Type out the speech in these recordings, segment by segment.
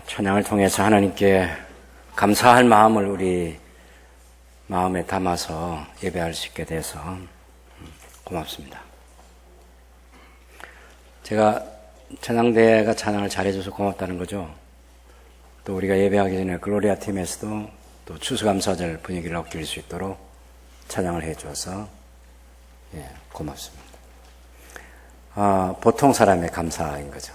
찬양을 통해서 하나님께 감사할 마음을 우리 마음에 담아서 예배할 수 있게 돼서 고맙습니다. 제가 찬양대가 찬양을 잘해줘서 고맙다는 거죠. 또 우리가 예배하기 전에 글로리아 팀에서도 또 추수감사절 분위기를 얻길 수 있도록 찬양을 해줘서 고맙습니다. 보통 사람의 감사인 거죠.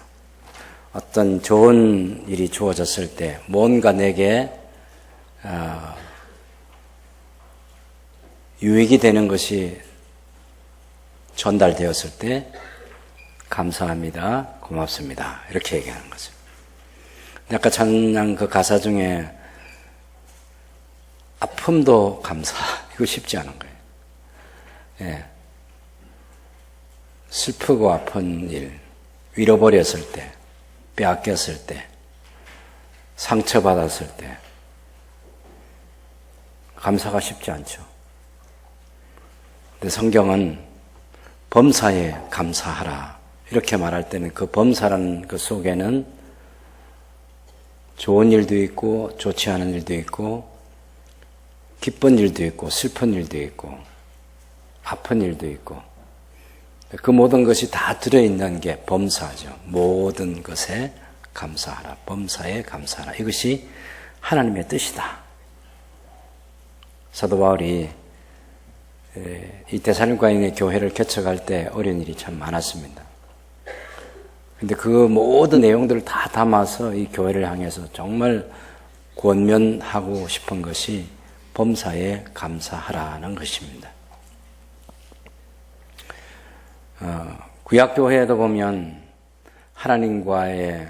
어떤 좋은 일이 주어졌을 때 뭔가 내게 유익이 되는 것이 전달되었을 때 감사합니다, 고맙습니다 이렇게 얘기하는 거죠. 아까 찬양 그 가사 중에 아픔도 감사, 이거 쉽지 않은 거예요. 슬프고 아픈 일, 잃어버렸을 때, 빼앗겼을 때, 상처받았을 때 감사가 쉽지 않죠. 근데 성경은 범사에 감사하라 이렇게 말할 때는 그 범사라는 그 속에는 좋은 일도 있고 좋지 않은 일도 있고 기쁜 일도 있고 슬픈 일도 있고 아픈 일도 있고 그 모든 것이 다 들어있는 게 범사죠. 모든 것에 감사하라. 범사에 감사하라. 이것이 하나님의 뜻이다. 사도 바울이 이 데살로니가의 교회를 개척할 때 어려운 일이 참 많았습니다. 근데 그 모든 내용들을 다 담아서 이 교회를 향해서 정말 권면하고 싶은 것이 범사에 감사하라는 것입니다. 구약교회에도 보면 하나님과의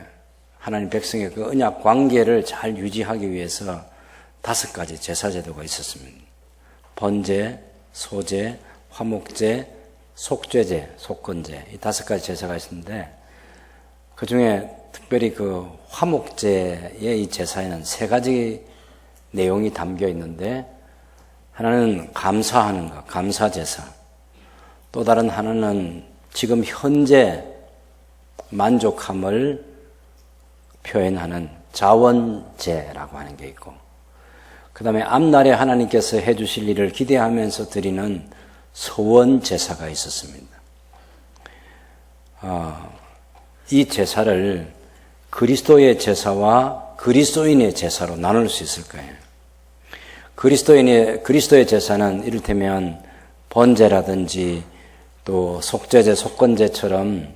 하나님 백성의 그 언약 관계를 잘 유지하기 위해서 5가지 제사제도가 있었습니다. 번제, 소제, 화목제, 속죄제, 속건제 이 5가지 제사가 있었는데 그 중에 특별히 그 화목제의 이 제사에는 3가지 내용이 담겨 있는데 하나는 감사하는 것, 감사제사. 또 다른 하나는 지금 현재 만족함을 표현하는 자원제라고 하는 게 있고 그 다음에 앞날에 하나님께서 해주실 일을 기대하면서 드리는 서원제사가 있었습니다. 이 제사를 그리스도의 제사와 그리스도인의 제사로 나눌 수 있을 거예요. 그리스도의 제사는 이를테면 번제라든지 또 속죄제, 속건제처럼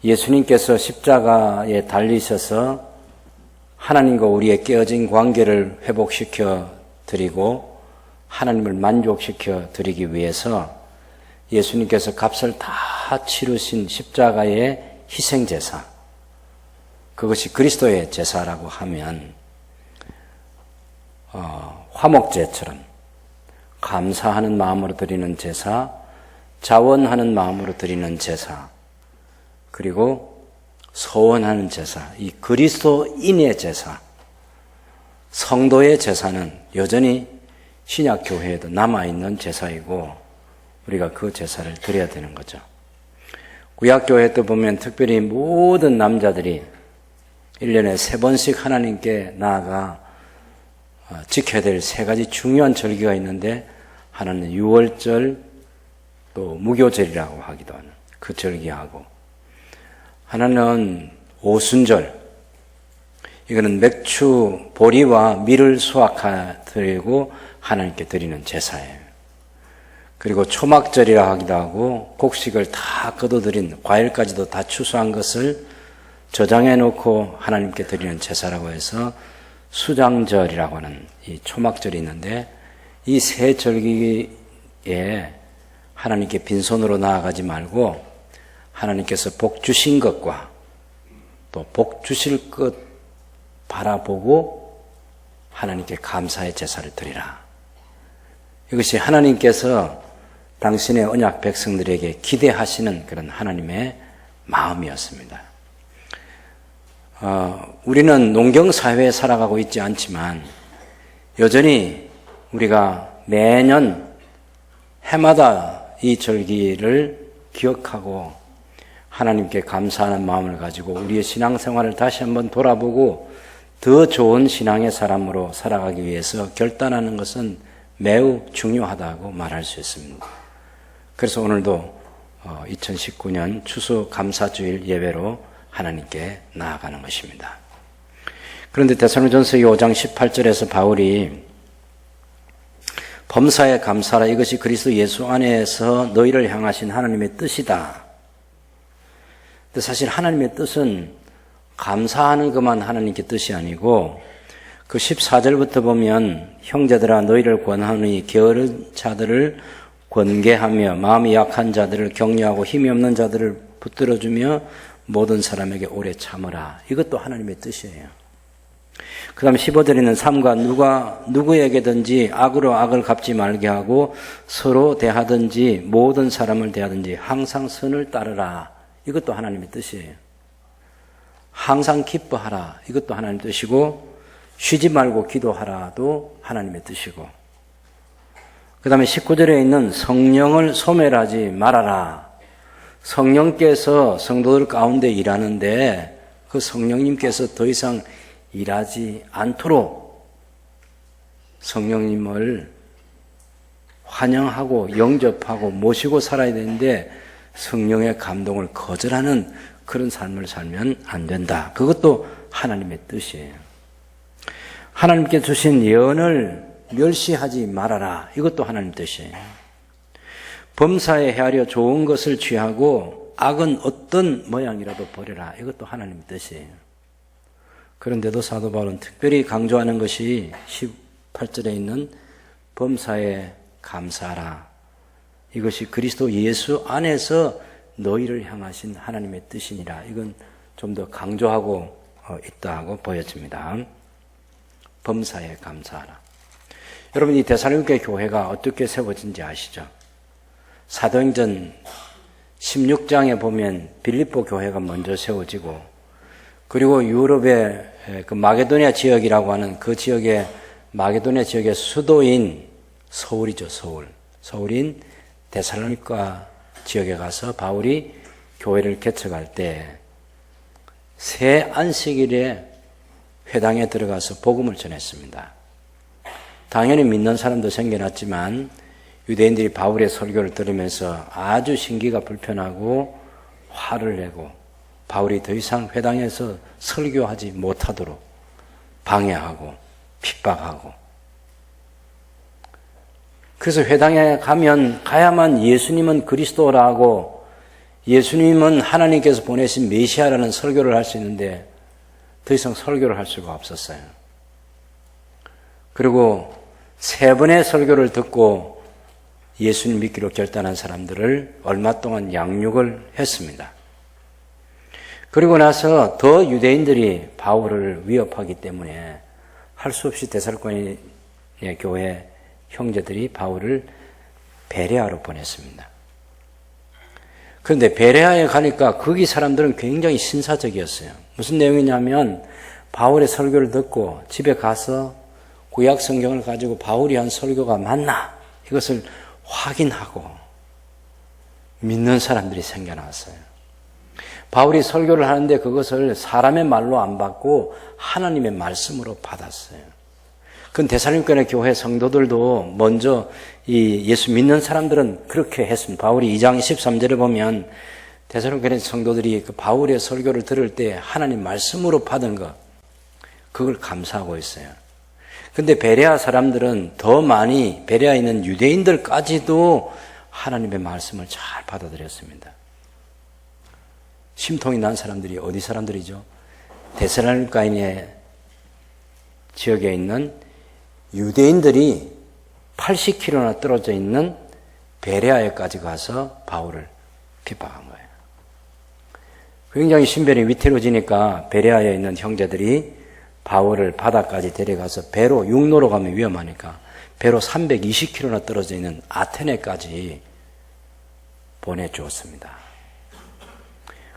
예수님께서 십자가에 달리셔서 하나님과 우리의 깨어진 관계를 회복시켜 드리고 하나님을 만족시켜 드리기 위해서 예수님께서 값을 다 치르신 십자가의 희생제사, 그것이 그리스도의 제사라고 하면 화목제처럼 감사하는 마음으로 드리는 제사, 자원하는 마음으로 드리는 제사, 그리고 소원하는 제사, 이 그리스도인의 제사, 성도의 제사는 여전히 신약교회에도 남아있는 제사이고 우리가 그 제사를 드려야 되는 거죠. 구약교회도 보면 특별히 모든 남자들이 1년에 3번씩 하나님께 나아가 지켜야 될 3가지 중요한 절기가 있는데 하나는 유월절, 또 무교절이라고 하기도 하는 그 절기하고 하나는 오순절, 이거는 맥주, 보리와 밀을 수확하고 하나님께 드리는 제사예요. 그리고 초막절이라 하기도 하고 곡식을 다 거둬들인 과일까지도 다 추수한 것을 저장해 놓고 하나님께 드리는 제사라고 해서 수장절이라고 하는 이 초막절이 있는데 이 3절기에 하나님께 빈손으로 나아가지 말고 하나님께서 복 주신 것과 또 복 주실 것 바라보고 하나님께 감사의 제사를 드리라. 이것이 하나님께서 당신의 언약 백성들에게 기대하시는 그런 하나님의 마음이었습니다. 우리는 농경사회에 살아가고 있지 않지만 여전히 우리가 매년 해마다 이 절기를 기억하고 하나님께 감사하는 마음을 가지고 우리의 신앙생활을 다시 한번 돌아보고 더 좋은 신앙의 사람으로 살아가기 위해서 결단하는 것은 매우 중요하다고 말할 수 있습니다. 그래서 오늘도 2019년 추수 감사주일 예배로 하나님께 나아가는 것입니다. 그런데 데살로니가전서 5장 18절에서 바울이 범사에 감사하라, 이것이 그리스도 예수 안에서 너희를 향하신 하나님의 뜻이다. 근데 사실 하나님의 뜻은 감사하는 것만 하나님께 뜻이 아니고 그 14절부터 보면 형제들아 너희를 권하노니 게으른 자들을 권계하며 마음이 약한 자들을 격려하고 힘이 없는 자들을 붙들어주며 모든 사람에게 오래 참으라. 이것도 하나님의 뜻이에요. 그 다음에 15절에는 삼가 누구에게든지 악으로 악을 갚지 말게 하고 서로 대하든지 모든 사람을 대하든지 항상 선을 따르라. 이것도 하나님의 뜻이에요. 항상 기뻐하라. 이것도 하나님의 뜻이고 쉬지 말고 기도하라도 하나님의 뜻이고 그 다음에 19절에 있는 성령을 소멸하지 말아라. 성령께서 성도들 가운데 일하는데 그 성령님께서 더 이상 일하지 않도록 성령님을 환영하고 영접하고 모시고 살아야 되는데 성령의 감동을 거절하는 그런 삶을 살면 안 된다. 그것도 하나님의 뜻이에요. 하나님께 주신 예언을 멸시하지 말아라. 이것도 하나님 뜻이에요. 범사에 헤아려 좋은 것을 취하고 악은 어떤 모양이라도 버려라. 이것도 하나님 뜻이에요. 그런데도 사도 바울은 특별히 강조하는 것이 18절에 있는 범사에 감사하라. 이것이 그리스도 예수 안에서 너희를 향하신 하나님의 뜻이니라. 이건 좀 더 강조하고 있다고 보여집니다. 범사에 감사하라. 여러분, 이 데살로니가 교회가 어떻게 세워진지 아시죠? 사도행전 16장에 보면 빌립보 교회가 먼저 세워지고 그리고 유럽의 그 마게도니아 지역이라고 하는 그 지역의 마게도니아 지역의 수도인 서울이죠, 서울인 데살로니가 지역에 가서 바울이 교회를 개척할 때 새 안식일에 회당에 들어가서 복음을 전했습니다. 당연히 믿는 사람도 생겨났지만 유대인들이 바울의 설교를 들으면서 아주 신기가 불편하고 화를 내고 바울이 더 이상 회당에서 설교하지 못하도록 방해하고 핍박하고 그래서 회당에 가야만 예수님은 그리스도라고 예수님은 하나님께서 보내신 메시아라는 설교를 할 수 있는데 더 이상 설교를 할 수가 없었어요. 그리고 3번의 설교를 듣고 예수님 믿기로 결단한 사람들을 얼마 동안 양육을 했습니다. 그리고 나서 더 유대인들이 바울을 위협하기 때문에 할 수 없이 데살로니가 교회 형제들이 바울을 베레아로 보냈습니다. 그런데 베레아에 가니까 거기 사람들은 굉장히 신사적이었어요. 무슨 내용이냐면 바울의 설교를 듣고 집에 가서 구약 성경을 가지고 바울이 한 설교가 맞나? 이것을 확인하고 믿는 사람들이 생겨났어요. 바울이 설교를 하는데 그것을 사람의 말로 안 받고 하나님의 말씀으로 받았어요. 그 데살로니가 교회 성도들도 먼저 이 예수 믿는 사람들은 그렇게 했습니다. 바울이 2장 13절에 보면 데살로니가 성도들이 그 바울의 설교를 들을 때 하나님 말씀으로 받은 것, 그걸 감사하고 있어요. 근데 베레아 사람들은 더 많이 베레아에 있는 유대인들까지도 하나님의 말씀을 잘 받아들였습니다. 심통이 난 사람들이 어디 사람들이죠? 데살로니가의 지역에 있는 유대인들이 80km나 떨어져 있는 베레아에까지 가서 바울을 핍박한 거예요. 굉장히 신변이 위태로워지니까 베레아에 있는 형제들이 바울을 바다까지 데려가서 배로 육로로 가면 위험하니까 배로 320km나 떨어져 있는 아테네까지 보내주었습니다.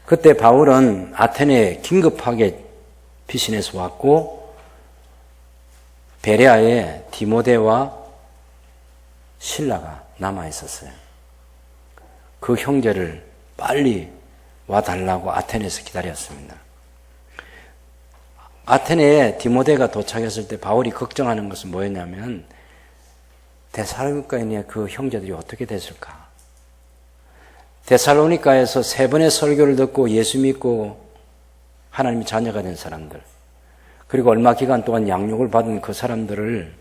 그때 바울은 아테네에 긴급하게 피신해서 왔고 베레아에 디모데와 신라가 남아 있었어요. 그 형제를 빨리 와달라고 아테네에서 기다렸습니다. 아테네에 디모데가 도착했을 때 바울이 걱정하는 것은 뭐였냐면 데살로니가인의 그 형제들이 어떻게 됐을까? 데살로니가에서 3번의 설교를 듣고 예수 믿고 하나님의 자녀가 된 사람들, 그리고 얼마 기간 동안 양육을 받은 그 사람들을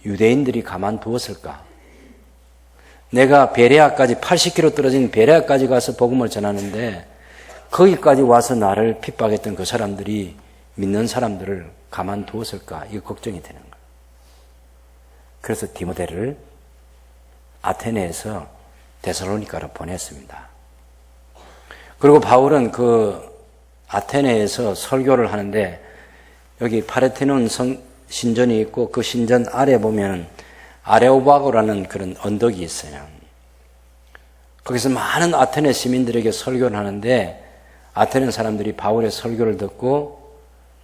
유대인들이 가만두었을까? 내가 베레아까지 80km 떨어진 베레아까지 가서 복음을 전하는데 거기까지 와서 나를 핍박했던 그 사람들이 믿는 사람들을 가만두었을까? 이거 걱정이 되는 거예요. 그래서 디모데를 아테네에서 데살로니가로 보냈습니다. 그리고 바울은 그 아테네에서 설교를 하는데 여기 파레테논 신전이 있고 그 신전 아래 보면 아레오바고라는 그런 언덕이 있어요. 거기서 많은 아테네 시민들에게 설교를 하는데 아테네 사람들이 바울의 설교를 듣고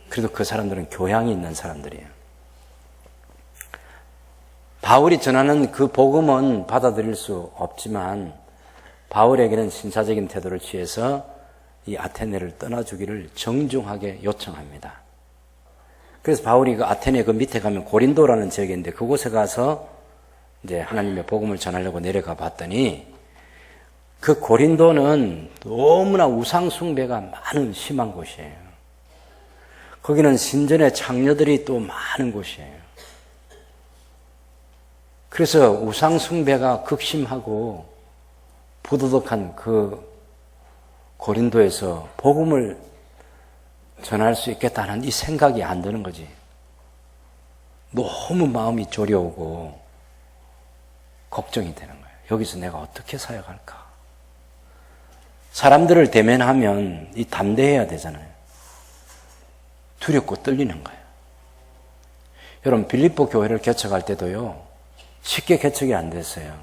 그래도 그 사람들은 교양이 있는 사람들이에요. 바울이 전하는 그 복음은 받아들일 수 없지만 바울에게는 신사적인 태도를 취해서 이 아테네를 떠나주기를 정중하게 요청합니다. 그래서 바울이 그 아테네 그 밑에 가면 고린도라는 지역인데 그곳에 가서 이제 하나님의 복음을 전하려고 내려가 봤더니 그 고린도는 너무나 우상숭배가 많은 심한 곳이에요. 거기는 신전의 창녀들이 또 많은 곳이에요. 그래서 우상숭배가 극심하고 부도덕한 그 고린도에서 복음을 전할 수 있겠다는 이 생각이 안 드는 거지. 너무 마음이 저려오고 걱정이 되는 거예요. 여기서 내가 어떻게 사역할까? 사람들을 대면하면 이 담대해야 되잖아요. 두렵고 떨리는 거예요. 여러분 빌립보 교회를 개척할 때도요. 쉽게 개척이 안 됐어요.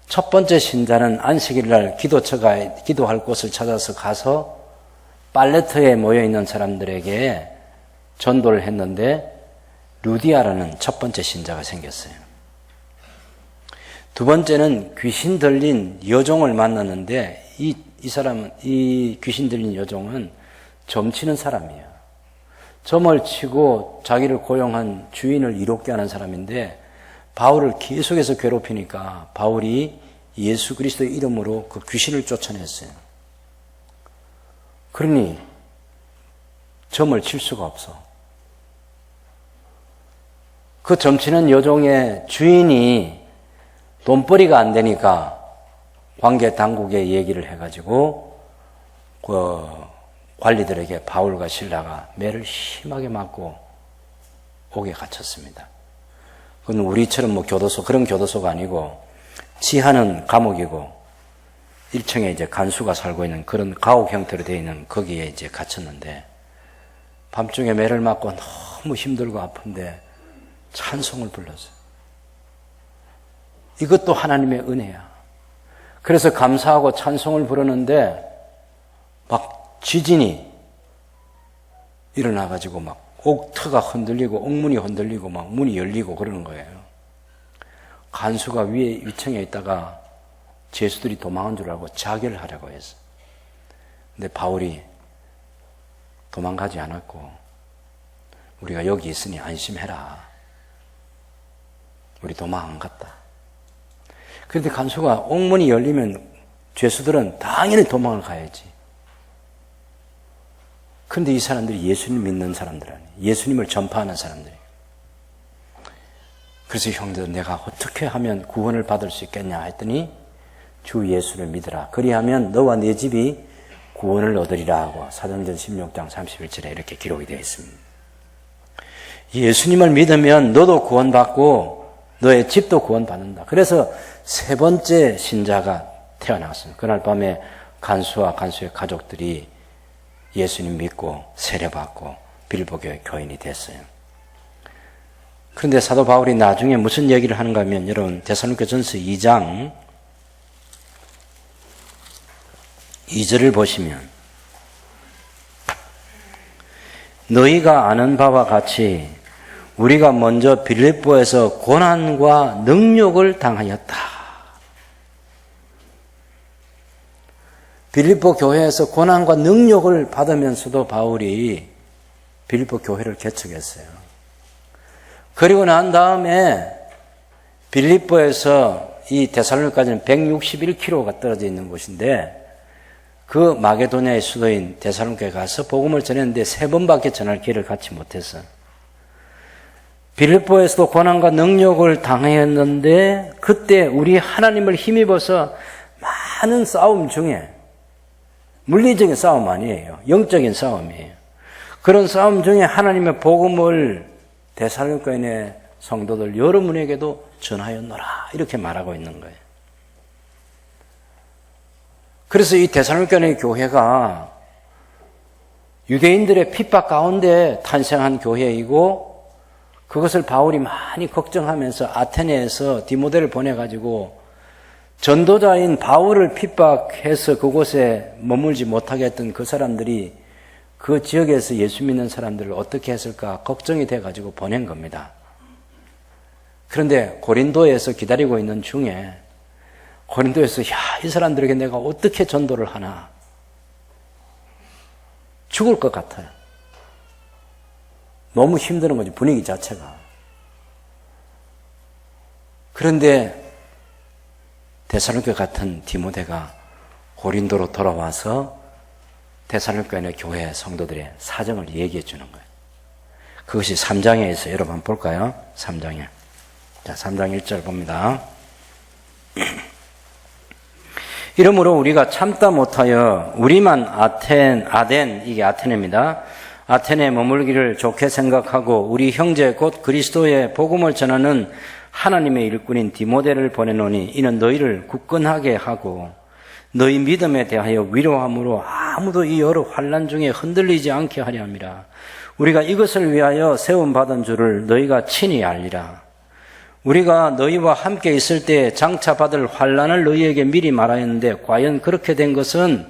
첫 번째 신자는 안식일 날 기도할 곳을 찾아서 가서 팔레트에 모여있는 사람들에게 전도를 했는데 루디아라는 첫 번째 신자가 생겼어요. 두 번째는 귀신 들린 여종을 만났는데 이 귀신 들린 여종은 점치는 사람이에요. 점을 치고 자기를 고용한 주인을 이롭게 하는 사람인데 바울을 계속해서 괴롭히니까 바울이 예수 그리스도의 이름으로 그 귀신을 쫓아냈어요. 그러니 점을 칠 수가 없어. 그 점치는 여종의 주인이 돈벌이가 안 되니까 관계 당국에 얘기를 해가지고 그 관리들에게 바울과 실라가 매를 심하게 맞고 옥에 갇혔습니다. 그건 우리처럼 뭐 교도소, 그런 교도소가 아니고 지하는 감옥이고 1층에 이제 간수가 살고 있는 그런 가옥 형태로 되어 있는 거기에 이제 갇혔는데 밤중에 매를 맞고 너무 힘들고 아픈데 찬송을 불렀어요. 이것도 하나님의 은혜야. 그래서 감사하고 찬송을 부르는데 막 지진이 일어나가지고 막 옥터가 흔들리고 옥문이 흔들리고 막 문이 열리고 그러는 거예요. 간수가 위층에 있다가 죄수들이 도망한 줄 알고 자결을 하려고 했어. 근데 바울이 도망가지 않았고 우리가 여기 있으니 안심해라. 우리 도망 안 갔다. 그런데 간수가 옥문이 열리면 죄수들은 당연히 도망을 가야지. 그런데 이 사람들이 예수님 믿는 사람들 아니에요. 예수님을 전파하는 사람들이에요. 그래서 형들 내가 어떻게 하면 구원을 받을 수 있겠냐 했더니 주 예수를 믿으라. 그리하면 너와 네 집이 구원을 얻으리라 하고 사도행전 16장 31절에 이렇게 기록이 되어 있습니다. 예수님을 믿으면 너도 구원받고 너의 집도 구원받는다. 그래서 세 번째 신자가 태어났습니다. 그날 밤에 간수와 간수의 가족들이 예수님 믿고 세례받고 빌보교의 교인이 됐어요. 그런데 사도 바울이 나중에 무슨 얘기를 하는가 하면 여러분 데살로니가전서 2장 2절을 보시면 너희가 아는 바와 같이 우리가 먼저 빌립보에서 고난과 능욕을 당하였다. 빌립보 교회에서 고난과 능력을 받으면서도 바울이 빌립보 교회를 개척했어요. 그리고 난 다음에 빌립보에서 이 데살로니가까지는 161km가 떨어져 있는 곳인데 그 마게도냐의 수도인 데살로니가에 가서 복음을 전했는데 3번밖에 전할 기회를 갖지 못했어요. 빌립보에서도 고난과 능력을 당했는데 그때 우리 하나님을 힘입어서 많은 싸움 중에 물리적인 싸움 아니에요. 영적인 싸움이에요. 그런 싸움 중에 하나님의 복음을 데살로니가인의 성도들 여러분에게도 전하였노라 이렇게 말하고 있는 거예요. 그래서 이 데살로니가의 교회가 유대인들의 핍박 가운데 탄생한 교회이고 그것을 바울이 많이 걱정하면서 아테네에서 디모데를 보내가지고 전도자인 바울을 핍박해서 그곳에 머물지 못하게 했던 그 사람들이 그 지역에서 예수 믿는 사람들을 어떻게 했을까 걱정이 돼가지고 보낸 겁니다. 그런데 고린도에서 기다리고 있는 중에 고린도에서 이 사람들에게 내가 어떻게 전도를 하나 죽을 것 같아요. 너무 힘드는 거지 분위기 자체가. 그런데 데살로니가 같은 디모데가 고린도로 돌아와서 데살로니가의 교회 성도들의 사정을 얘기해 주는 거예요. 그것이 3장에 있어요. 여러분 한번 볼까요? 3장에. 자, 3장 1절 봅니다. 이러므로 우리가 참다 못하여 우리만 아덴, 이게 아테네입니다. 아테네에 머물기를 좋게 생각하고 우리 형제 곧 그리스도의 복음을 전하는 하나님의 일꾼인 디모데를 보내노니 이는 너희를 굳건하게 하고 너희 믿음에 대하여 위로함으로 아무도 이 여러 환난 중에 흔들리지 않게 하려 함이라. 우리가 이것을 위하여 세움받은 줄을 너희가 친히 알리라. 우리가 너희와 함께 있을 때 장차 받을 환난을 너희에게 미리 말하였는데 과연 그렇게 된 것을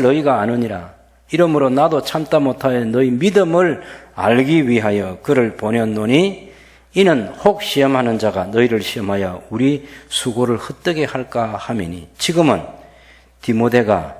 너희가 아느니라. 이러므로 나도 참다 못하여 너희 믿음을 알기 위하여 그를 보냈노니 이는 혹 시험하는 자가 너희를 시험하여 우리 수고를 헛되게 할까 함이니 지금은 디모데가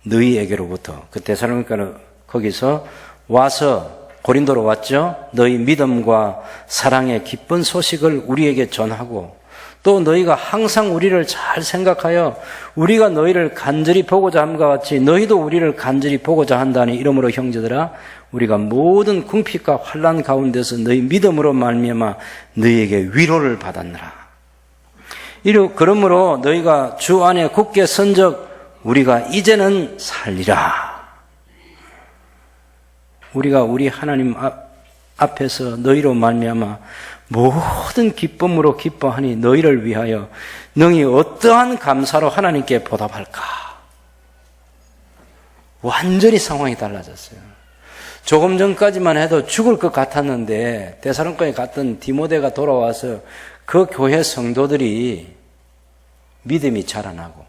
너희에게로부터 그 데살로니가는 거기서 와서 고린도로 왔죠. 너희 믿음과 사랑의 기쁜 소식을 우리에게 전하고 또 너희가 항상 우리를 잘 생각하여 우리가 너희를 간절히 보고자 함과 같이 너희도 우리를 간절히 보고자 한다니 이러므로 형제들아 우리가 모든 궁핍과 환난 가운데서 너희 믿음으로 말미암아 너희에게 위로를 받았느라. 그러므로 너희가 주 안에 굳게 선적 우리가 이제는 살리라. 우리가 우리 하나님 앞에서 너희로 말미암아 모든 기쁨으로 기뻐하니 너희를 위하여 너희 어떠한 감사로 하나님께 보답할까? 완전히 상황이 달라졌어요. 조금 전까지만 해도 죽을 것 같았는데 데살로니가에 갔던 디모데가 돌아와서 그 교회 성도들이 믿음이 자라나고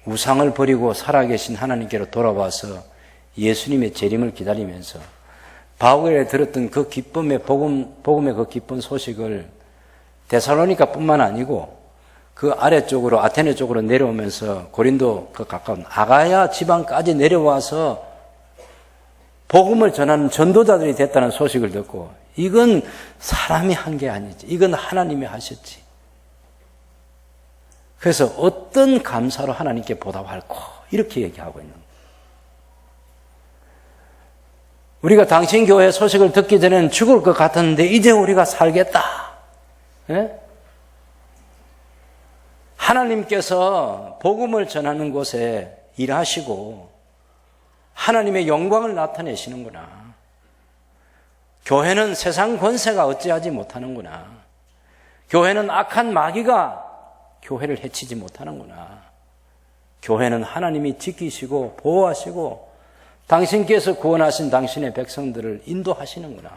우상을 버리고 살아계신 하나님께로 돌아와서 예수님의 재림을 기다리면서 바울에 들었던 그 기쁨의 복음의 그 기쁜 소식을 데살로니가뿐만 아니고 그 아래쪽으로 아테네 쪽으로 내려오면서 고린도 그 가까운 아가야 지방까지 내려와서 복음을 전하는 전도자들이 됐다는 소식을 듣고 이건 사람이 한 게 아니지. 이건 하나님이 하셨지. 그래서 어떤 감사로 하나님께 보답할까? 이렇게 얘기하고 있는 거예요. 우리가 당신 교회 소식을 듣기 전에는 죽을 것 같았는데 이제 우리가 살겠다. 예? 하나님께서 복음을 전하는 곳에 일하시고 하나님의 영광을 나타내시는구나. 교회는 세상 권세가 어찌하지 못하는구나. 교회는 악한 마귀가 교회를 해치지 못하는구나. 교회는 하나님이 지키시고 보호하시고 당신께서 구원하신 당신의 백성들을 인도하시는구나.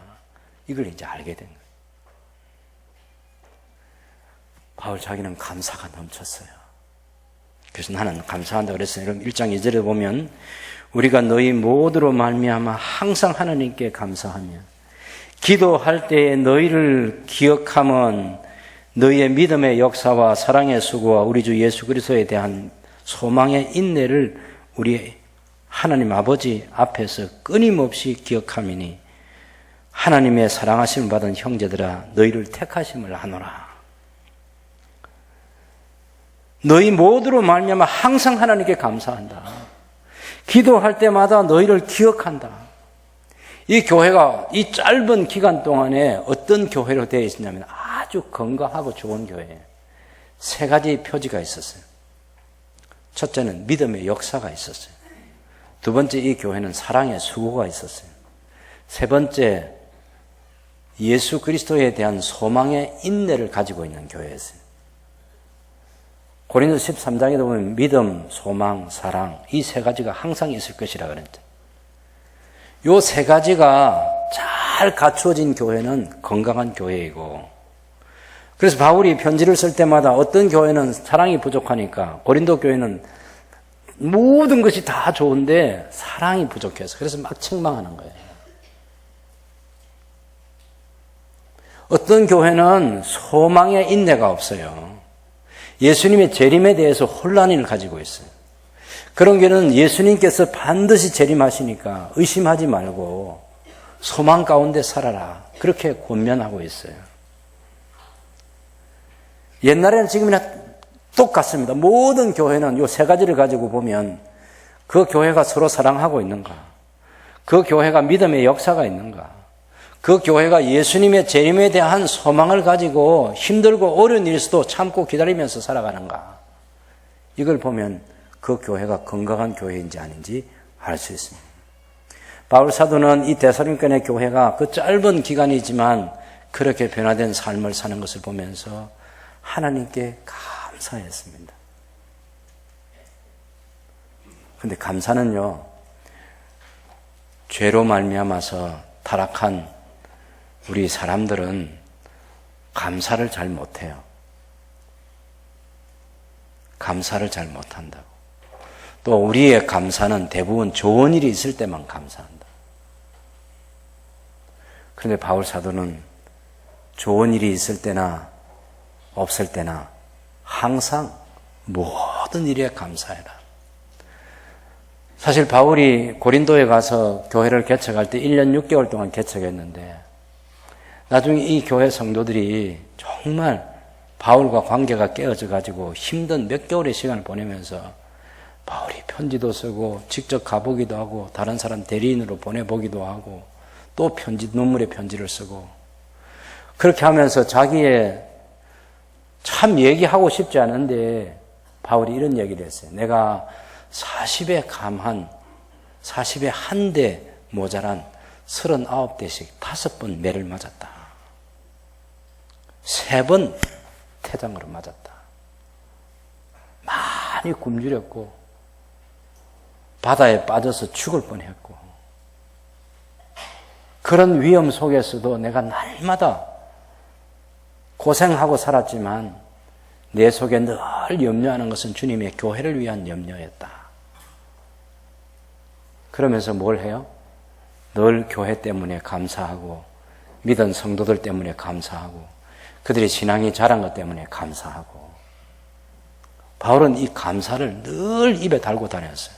이걸 이제 알게 된 거예요. 바울 자기는 감사가 넘쳤어요. 그래서 나는 감사한다 그랬어요. 여러분 1장 2절에 보면 우리가 너희 모두로 말미암아 항상 하나님께 감사하며 기도할 때에 너희를 기억하면 너희의 믿음의 역사와 사랑의 수고와 우리 주 예수 그리스도에 대한 소망의 인내를 우리 하나님 아버지 앞에서 끊임없이 기억하미니 하나님의 사랑하심을 받은 형제들아 너희를 택하심을 하노라. 너희 모두로 말미암아 항상 하나님께 감사한다. 기도할 때마다 너희를 기억한다. 이 교회가 이 짧은 기간 동안에 어떤 교회로 되어 있었냐면 아주 건강하고 좋은 교회예요. 세 가지 표지가 있었어요. 첫째는 믿음의 역사가 있었어요. 두 번째, 이 교회는 사랑의 수고가 있었어요. 세 번째, 예수 그리스도에 대한 소망의 인내를 가지고 있는 교회였어요. 고린도서 13장에도 보면 믿음, 소망, 사랑 이 세 가지가 항상 있을 것이라 그랬죠. 이 세 가지가 잘 갖추어진 교회는 건강한 교회이고, 그래서 바울이 편지를 쓸 때마다 어떤 교회는 사랑이 부족하니까 고린도 교회는 모든 것이 다 좋은데 사랑이 부족해서 그래서 막 책망하는 거예요. 어떤 교회는 소망의 인내가 없어요. 예수님의 재림에 대해서 혼란을 가지고 있어요. 그런 교회는 예수님께서 반드시 재림하시니까 의심하지 말고 소망 가운데 살아라. 그렇게 권면하고 있어요. 옛날에는 지금이나 똑같습니다. 모든 교회는 이 세 가지를 가지고 보면 그 교회가 서로 사랑하고 있는가? 그 교회가 믿음의 역사가 있는가? 그 교회가 예수님의 재림에 대한 소망을 가지고 힘들고 어려운 일에서도 참고 기다리면서 살아가는가? 이걸 보면 그 교회가 건강한 교회인지 아닌지 알 수 있습니다. 바울 사도는 이 데살로니가의 교회가 그 짧은 기간이지만 그렇게 변화된 삶을 사는 것을 보면서 하나님께 감사했습니다. 그런데 감사는요, 죄로 말미암아서 타락한 우리 사람들은 감사를 잘 못해요. 감사를 잘 못한다고. 또 우리의 감사는 대부분 좋은 일이 있을 때만 감사한다. 그런데 바울 사도는 좋은 일이 있을 때나 없을 때나 항상 모든 일에 감사해라. 사실 바울이 고린도에 가서 교회를 개척할 때 1년 6개월 동안 개척했는데 나중에 이 교회 성도들이 정말 바울과 관계가 깨어져 가지고 힘든 몇 개월의 시간을 보내면서 바울이 편지도 쓰고 직접 가보기도 하고 다른 사람 대리인으로 보내보기도 하고 또 눈물의 편지를 쓰고 그렇게 하면서 자기의 참 얘기하고 싶지 않은데 바울이 이런 얘기를 했어요. 내가 40에 감한 40에 한 대 모자란 39대씩 5번 매를 맞았다. 3번 태장으로 맞았다. 많이 굶주렸고 바다에 빠져서 죽을 뻔했고 그런 위험 속에서도 내가 날마다 고생하고 살았지만 내 속에 늘 염려하는 것은 주님의 교회를 위한 염려였다. 그러면서 뭘 해요? 늘 교회 때문에 감사하고 믿은 성도들 때문에 감사하고 그들의 신앙이 자란 것 때문에 감사하고 바울은 이 감사를 늘 입에 달고 다녔어요.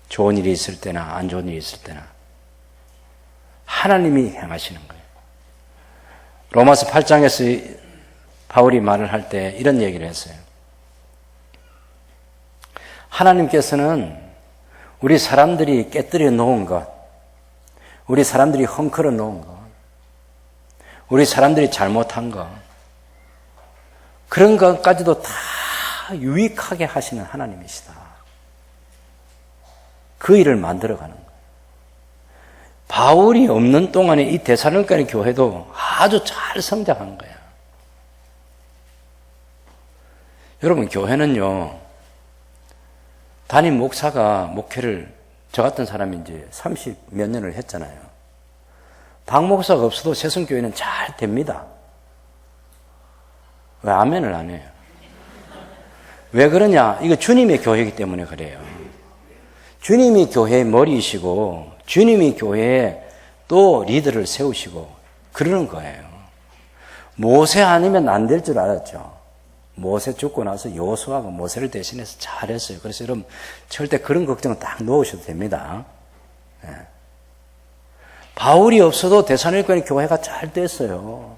좋은 일이 있을 때나 안 좋은 일이 있을 때나 하나님이 행하시는 거예요. 로마서 8장에서 바울이 말을 할 때 이런 얘기를 했어요. 하나님께서는 우리 사람들이 깨뜨려 놓은 것, 우리 사람들이 헝클어 놓은 것, 우리 사람들이 잘못한 것, 그런 것까지도 다 유익하게 하시는 하나님이시다. 그 일을 만들어가는 거예요. 바울이 없는 동안에 이 데살로니가 교회도 아주 잘 성장한 거예요. 여러분, 교회는요, 담임 목사가 목회를 저 같은 사람이 이제 30 몇 년을 했잖아요. 당 목사가 없어도 새순교회는 잘 됩니다. 왜 아멘을 안 해요? 왜 그러냐? 이거 주님의 교회이기 때문에 그래요. 주님이 교회의 머리이시고 주님이 교회에 또 리더를 세우시고 그러는 거예요. 모세 아니면 안 될 줄 알았죠. 모세 죽고 나서 여호수아가 모세를 대신해서 잘했어요. 그래서 여러분 절대 그런 걱정은 딱 놓으셔도 됩니다. 예. 바울이 없어도 데살로니가 교회가 잘 됐어요.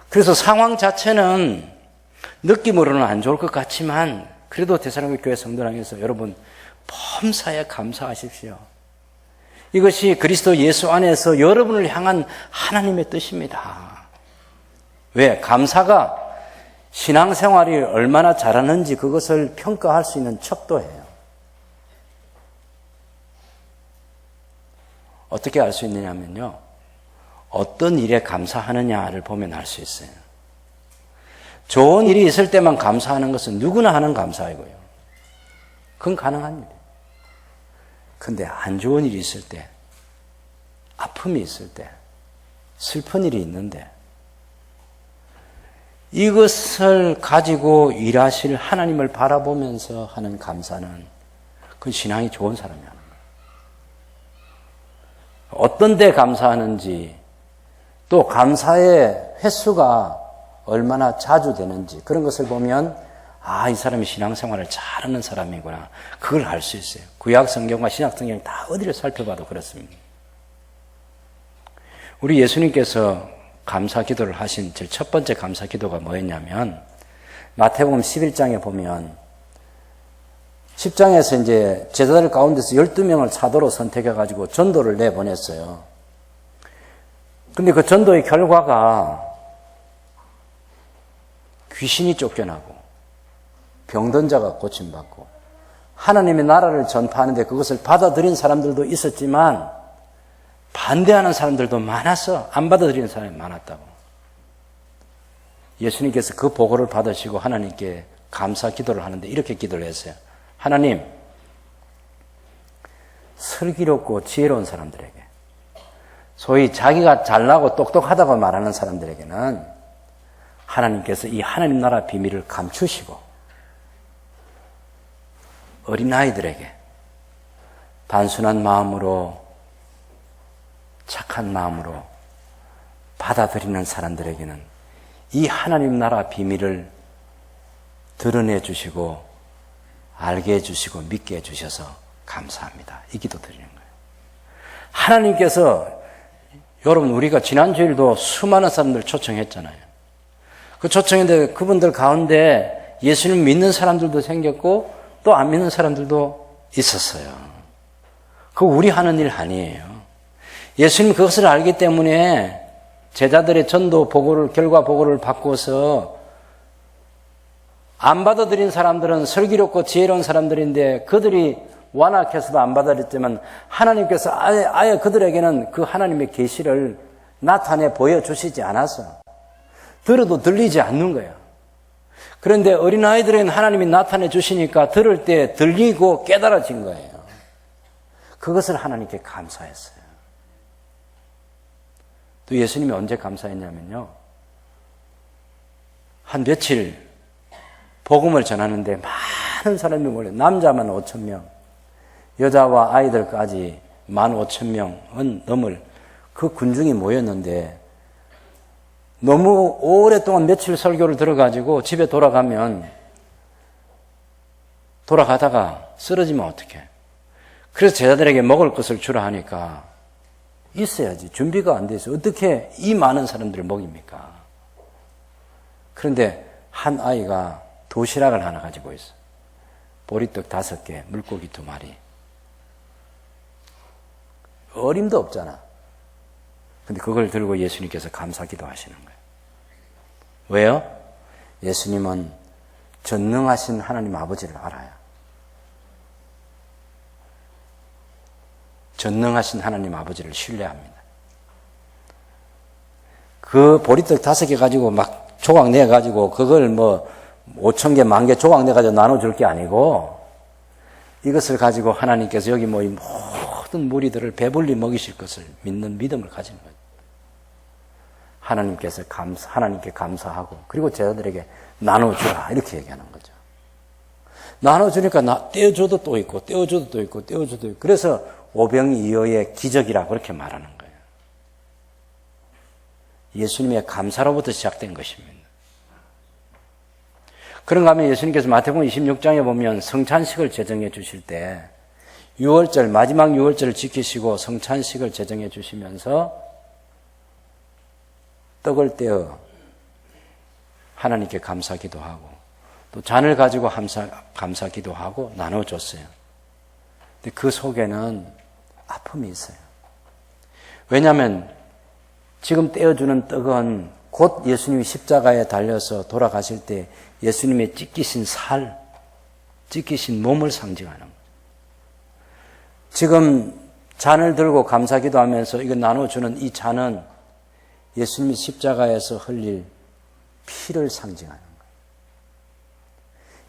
그래서 상황 자체는 느낌으로는 안 좋을 것 같지만 그래도 데살로니가 교회 성도랑에서 여러분 범사에 감사하십시오. 이것이 그리스도 예수 안에서 여러분을 향한 하나님의 뜻입니다. 왜? 감사가 신앙생활이 얼마나 잘하는지 그것을 평가할 수 있는 척도예요. 어떻게 알 수 있느냐면요. 어떤 일에 감사하느냐를 보면 알 수 있어요. 좋은 일이 있을 때만 감사하는 것은 누구나 하는 감사이고요. 그건 가능한 일이에요. 근데 안 좋은 일이 있을 때, 아픔이 있을 때, 슬픈 일이 있는데 이것을 가지고 일하실 하나님을 바라보면서 하는 감사는 그건 신앙이 좋은 사람이 하는 거예요. 어떤 데 감사하는지 또 감사의 횟수가 얼마나 자주 되는지 그런 것을 보면 아, 이 사람이 신앙생활을 잘하는 사람이구나. 그걸 알 수 있어요. 구약 성경과 신약 성경 다 어디를 살펴봐도 그렇습니다. 우리 예수님께서 감사 기도를 하신 제일 첫 번째 감사 기도가 뭐였냐면 마태복음 11장에 보면 10장에서 이제 제자들 가운데서 12명을 사도로 선택해가지고 전도를 내보냈어요. 근데 그 전도의 결과가 귀신이 쫓겨나고 병든 자가 고침받고 하나님의 나라를 전파하는데 그것을 받아들인 사람들도 있었지만 반대하는 사람들도 많아서 안 받아들이는 사람이 많았다고. 예수님께서 그 보고를 받으시고 하나님께 감사 기도를 하는데 이렇게 기도를 했어요. 하나님, 슬기롭고 지혜로운 사람들에게, 소위 자기가 잘나고 똑똑하다고 말하는 사람들에게는 하나님께서 이 하나님 나라 비밀을 감추시고 어린아이들에게 단순한 마음으로 착한 마음으로 받아들이는 사람들에게는 이 하나님 나라 비밀을 드러내 주시고 알게 해주시고 믿게 해주셔서 감사합니다. 이 기도 드리는 거예요. 하나님께서 여러분 우리가 지난 주일도 수많은 사람들 초청했잖아요. 그 초청했는데 그분들 가운데 예수님 믿는 사람들도 생겼고 또 안 믿는 사람들도 있었어요. 그거 우리 하는 일 아니에요. 예수님 그것을 알기 때문에 제자들의 전도 보고를, 결과 보고를 바꿔서 안 받아들인 사람들은 슬기롭고 지혜로운 사람들인데 그들이 완악해서도 안 받아들였지만 하나님께서 아예 그들에게는 그 하나님의 계시를 나타내 보여주시지 않아서 들어도 들리지 않는 거예요. 그런데 어린아이들은 하나님이 나타내 주시니까 들을 때 들리고 깨달아진 거예요. 그것을 하나님께 감사했어요. 또 예수님이 언제 감사했냐면요. 한 며칠 복음을 전하는데 많은 사람이 몰려요. 남자만 5,000명, 여자와 아이들까지 15,000명은 넘을 그 군중이 모였는데 너무 오랫동안 며칠 설교를 들어가지고 집에 돌아가다가 쓰러지면 어떡해. 그래서 제자들에게 먹을 것을 주라 하니까 있어야지. 준비가 안 돼 있어요. 어떻게 이 많은 사람들을 먹입니까? 그런데 한 아이가 도시락을 하나 가지고 있어. 보리떡 5개, 물고기 2마리. 어림도 없잖아. 근데 그걸 들고 예수님께서 감사 기도하시는 거예요. 왜요? 예수님은 전능하신 하나님 아버지를 알아요. 전능하신 하나님 아버지를 신뢰합니다. 그 보리떡 5개 가지고 막 조각 내가지고 그걸 5,000개, 10,000개 조각 내가지고 나눠줄 게 아니고 이것을 가지고 하나님께서 여기 모인 모든 무리들을 배불리 먹이실 것을 믿는 믿음을 가지는 거예요. 하나님께 감사하고 그리고 제자들에게 나눠주라 이렇게 얘기하는 거죠. 나눠주니까 떼어줘도 또 있고 떼어줘도 또 있고 떼어줘도 있고 그래서 오병이어의 기적이라고 그렇게 말하는 거예요. 예수님의 감사로부터 시작된 것입니다. 그런가 하면 예수님께서 마태복음 26장에 보면 성찬식을 제정해 주실 때 6월절, 마지막 6월절을 지키시고 성찬식을 제정해 주시면서 떡을 떼어 하나님께 감사기도 하고 또 잔을 가지고 감사기도 하고 나눠줬어요. 근데 그 속에는 아픔이 있어요. 왜냐하면 지금 떼어주는 떡은 곧 예수님이 십자가에 달려서 돌아가실 때 예수님의 찢기신 살, 찢기신 몸을 상징하는 거예요. 지금 잔을 들고 감사기도 하면서 이거 나눠주는 이 잔은 예수님이 십자가에서 흘릴 피를 상징하는 거예요.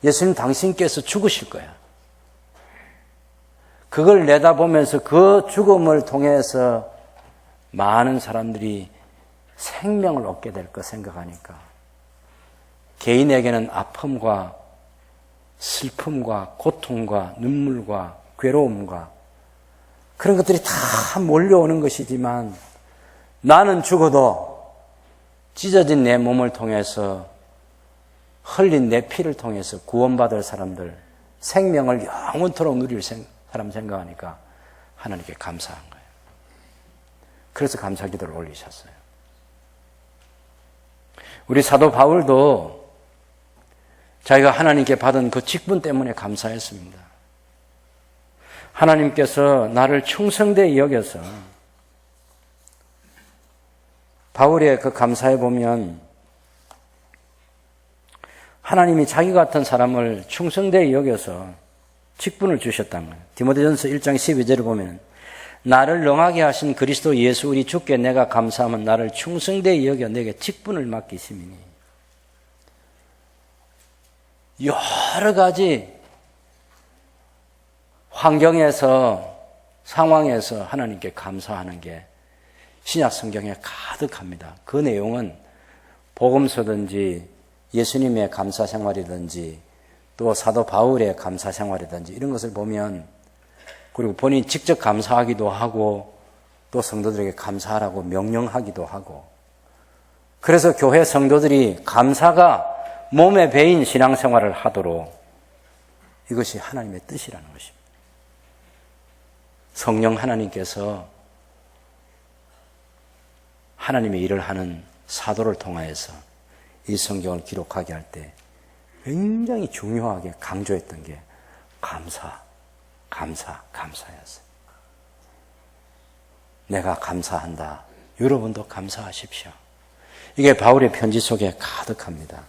예수님 당신께서 죽으실 거야. 그걸 내다보면서 그 죽음을 통해서 많은 사람들이 생명을 얻게 될 거 생각하니까 개인에게는 아픔과 슬픔과 고통과 눈물과 괴로움과 그런 것들이 다 몰려오는 것이지만 나는 죽어도 찢어진 내 몸을 통해서 흘린 내 피를 통해서 구원받을 사람들, 생명을 영원토록 누릴 사람 생각하니까 하나님께 감사한 거예요. 그래서 감사기도를 올리셨어요. 우리 사도 바울도 자기가 하나님께 받은 그 직분 때문에 감사했습니다. 하나님께서 나를 충성되이 여겨서 바울의 그 감사에 보면 하나님이 자기 같은 사람을 충성되이 여겨서 직분을 주셨다는 거예요. 디모데전서 1장 12절을 보면 나를 능하게 하신 그리스도 예수 우리 주께 내가 감사하면 나를 충성되이 여겨 내게 직분을 맡기심이니. 여러 가지 환경에서 상황에서 하나님께 감사하는 게 신약 성경에 가득합니다. 그 내용은 복음서든지 예수님의 감사 생활이든지 또 사도 바울의 감사 생활이든지 이런 것을 보면 그리고 본인이 직접 감사하기도 하고 또 성도들에게 감사하라고 명령하기도 하고 그래서 교회 성도들이 감사가 몸에 배인 신앙생활을 하도록 이것이 하나님의 뜻이라는 것입니다. 성령 하나님께서 하나님의 일을 하는 사도를 통하여서 이 성경을 기록하게 할 때 굉장히 중요하게 강조했던 게 감사였어요. 내가 감사한다. 여러분도 감사하십시오. 이게 바울의 편지 속에 가득합니다.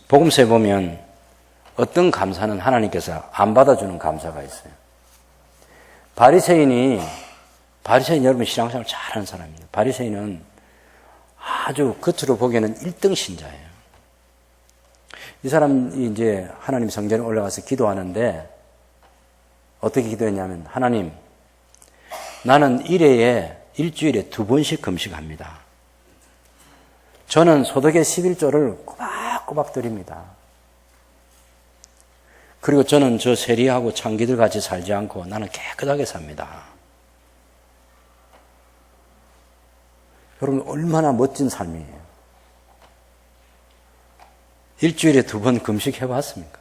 복음서에 보면 어떤 감사는 하나님께서 안 받아주는 감사가 있어요. 바리새인 여러분 신앙생활 잘하는 사람입니다. 바리새인은 아주 겉으로 보기에는 1등 신자예요. 이 사람이 이제 하나님 성전에 올라가서 기도하는데 어떻게 기도했냐면 하나님 나는 일주일에 2번씩 금식합니다. 저는 소득의 11조를 꼬박꼬박 드립니다. 그리고 저는 저 세리하고 창기들 같이 살지 않고 나는 깨끗하게 삽니다. 여러분 얼마나 멋진 삶이에요. 일주일에 2번 금식해 봤습니까?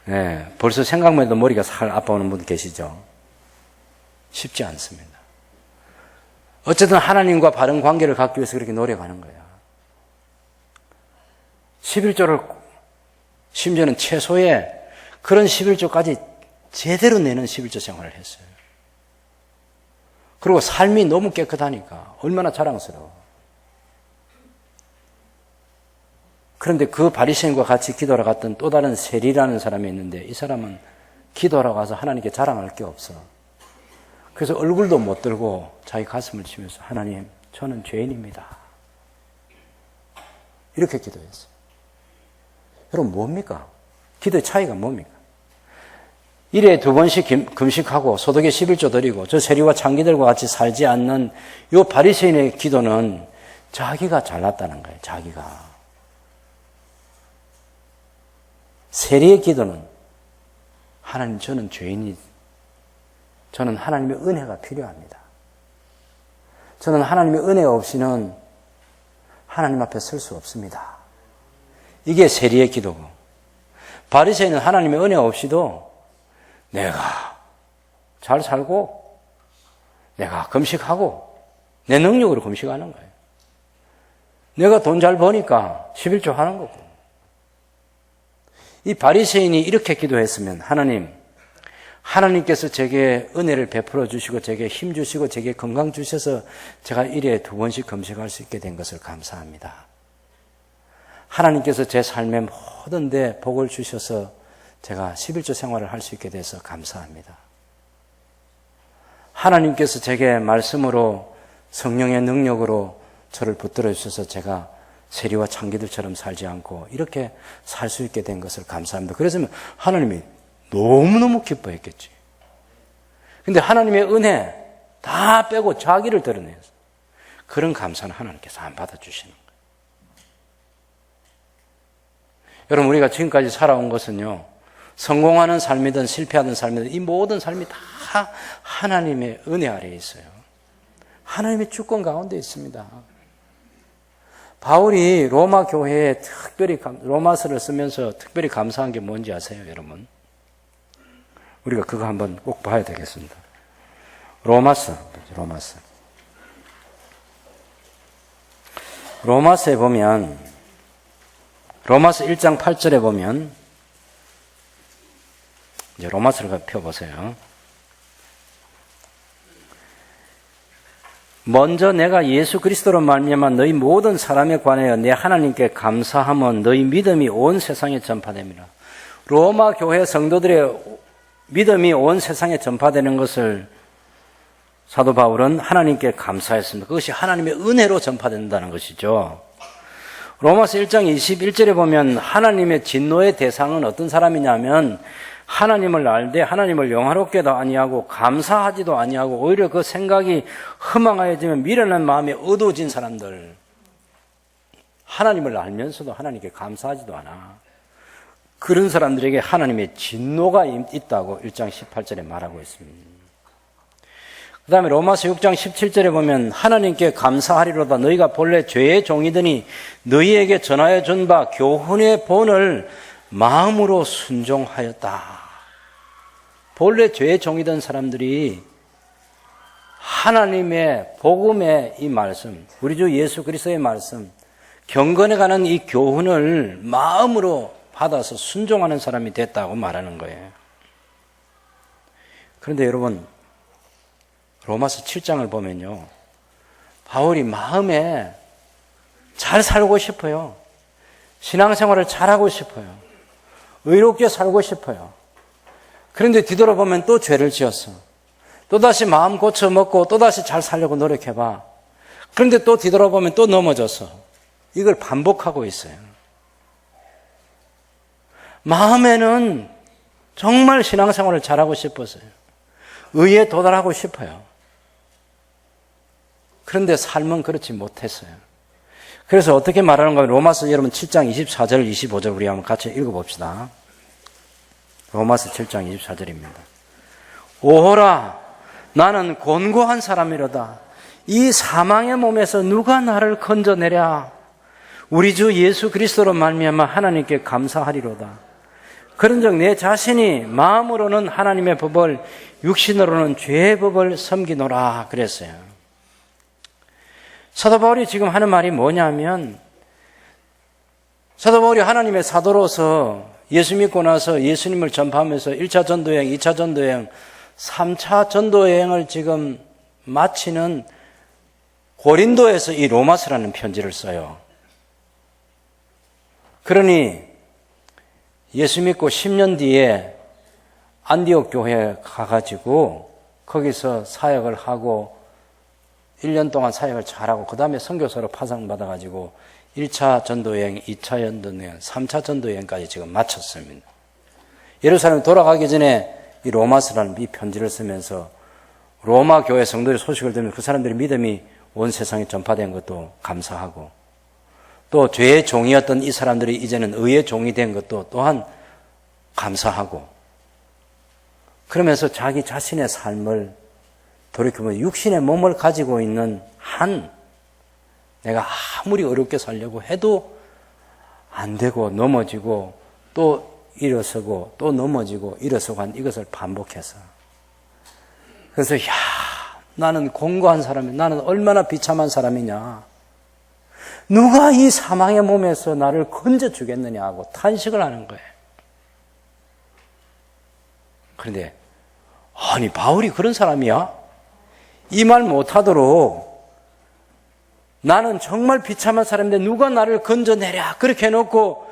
네, 벌써 생각만 해도 머리가 살 아파오는 분 계시죠? 쉽지 않습니다. 어쨌든 하나님과 바른 관계를 갖기 위해서 그렇게 노력하는 거예요. 11조를 심지어는 최소의 그런 11조까지 제대로 내는 11조 생활을 했어요. 그리고 삶이 너무 깨끗하니까 얼마나 자랑스러워. 그런데 그 바리새인과 같이 기도하러 갔던 또 다른 세리라는 사람이 있는데 이 사람은 기도하러 가서 하나님께 자랑할 게 없어. 그래서 얼굴도 못 들고 자기 가슴을 치면서 하나님 저는 죄인입니다. 이렇게 기도했어요. 여러분 뭡니까? 기도의 차이가 뭡니까? 일에 2번씩 금식하고 소득의 11조 드리고 저 세리와 창기들과 같이 살지 않는 이 바리새인의 기도는 자기가 잘났다는 거예요. 자기가. 세리의 기도는 하나님, 저는 죄인이, 저는 하나님의 은혜가 필요합니다. 저는 하나님의 은혜 없이는 하나님 앞에 설 수 없습니다. 이게 세리의 기도고, 바리새인은 하나님의 은혜 없이도 내가 잘 살고 내가 금식하고 내 능력으로 금식하는 거예요. 내가 돈 잘 버니까 11조 하는 거고. 이 바리새인이 이렇게 기도했으면, 하나님께서 제게 은혜를 베풀어 주시고 제게 힘 주시고 제게 건강 주셔서 제가 1회에 2번씩 금식할 수 있게 된 것을 감사합니다. 하나님께서 제 삶의 모든 데 복을 주셔서 제가 11조 생활을 할 수 있게 돼서 감사합니다. 하나님께서 제게 말씀으로 성령의 능력으로 저를 붙들어 주셔서 제가 세리와 창기들처럼 살지 않고 이렇게 살 수 있게 된 것을 감사합니다. 그래서 하나님이 너무너무 기뻐했겠지. 근데 하나님의 은혜 다 빼고 자기를 드러내서 그런 감사는 하나님께서 안 받아주시는 거예요. 여러분, 우리가 지금까지 살아온 것은요, 성공하는 삶이든 실패하는 삶이든 이 모든 삶이 다 하나님의 은혜 아래에 있어요. 하나님의 주권 가운데 있습니다. 바울이 로마 교회에 특별히 로마서를 쓰면서 특별히 감사한 게 뭔지 아세요, 여러분? 우리가 그거 한번 꼭 봐야 되겠습니다. 로마서에 보면, 로마서 1장 8절에 보면, 이제 로마서를 펴보세요. 먼저 내가 예수 그리스도로 말미암아 너희 모든 사람에 관하여 내 하나님께 감사함은 너희 믿음이 온 세상에 전파됩니다. 로마 교회 성도들의 믿음이 온 세상에 전파되는 것을 사도 바울은 하나님께 감사했습니다. 그것이 하나님의 은혜로 전파된다는 것이죠. 로마서 1장 21절에 보면 하나님의 진노의 대상은 어떤 사람이냐면, 하나님을 알되 하나님을 영화롭게도 아니하고 감사하지도 아니하고 오히려 그 생각이 허망하여지면 미련한 마음에 어두워진 사람들, 하나님을 알면서도 하나님께 감사하지도 않아. 그런 사람들에게 하나님의 진노가 있다고 1장 18절에 말하고 있습니다. 그 다음에 로마서 6장 17절에 보면 하나님께 감사하리로다. 너희가 본래 죄의 종이더니 너희에게 전하여 준 바 교훈의 본을 마음으로 순종하였다. 본래 죄의 종이던 사람들이 하나님의 복음의 이 말씀, 우리 주 예수 그리스도의 말씀, 경건에 관한 이 교훈을 마음으로 받아서 순종하는 사람이 됐다고 말하는 거예요. 그런데 여러분, 로마서 7장을 보면요, 바울이 마음에 잘 살고 싶어요. 신앙생활을 잘하고 싶어요. 의롭게 살고 싶어요. 그런데 뒤돌아보면 또 죄를 지었어. 또다시 마음 고쳐먹고 또다시 잘 살려고 노력해봐. 그런데 또 뒤돌아보면 또 넘어졌어. 이걸 반복하고 있어요. 마음에는 정말 신앙생활을 잘하고 싶었어요. 의에 도달하고 싶어요. 그런데 삶은 그렇지 못했어요. 그래서 어떻게 말하는 거예요? 로마서 여러분 7장 24절 25절 우리 한번 같이 읽어봅시다. 로마서 7장 24절입니다. 오호라 나는 곤고한 사람이로다. 이 사망의 몸에서 누가 나를 건져내랴. 우리 주 예수 그리스도로 말미암아 하나님께 감사하리로다. 그런즉 내 자신이 마음으로는 하나님의 법을 육신으로는 죄의 법을 섬기노라 그랬어요. 사도 바울이 지금 하는 말이 뭐냐면, 사도 바울이 하나님의 사도로서 예수 믿고 나서 예수님을 전파하면서 1차 전도여행, 2차 전도여행, 3차 전도여행을 지금 마치는 고린도에서 이 로마서라는 편지를 써요. 그러니 예수 믿고 10년 뒤에 안디옥 교회에 가가지고 거기서 사역을 하고 1년 동안 사역을 잘하고 그 다음에 선교사로 파송받아가지고 1차 전도여행, 2차 전도여행, 3차 전도여행까지 지금 마쳤습니다. 예루살렘 돌아가기 전에 이 로마서라는 이 편지를 쓰면서 로마 교회 성도의 소식을 들으면 그 사람들의 믿음이 온 세상에 전파된 것도 감사하고, 또 죄의 종이었던 이 사람들이 이제는 의의 종이 된 것도 또한 감사하고, 그러면서 자기 자신의 삶을 돌이켜보면 육신의 몸을 가지고 있는 내가 아무리 어렵게 살려고 해도 안 되고 넘어지고 또 일어서고 또 넘어지고 일어서고 한 이것을 반복해서 그래서 나는 공고한 사람이야. 나는 얼마나 비참한 사람이냐. 누가 이 사망의 몸에서 나를 건져주겠느냐 하고 탄식을 하는 거예요. 그런데 아니 바울이 그런 사람이야? 이 말 못하도록 나는 정말 비참한 사람인데 누가 나를 건져내랴 그렇게 해놓고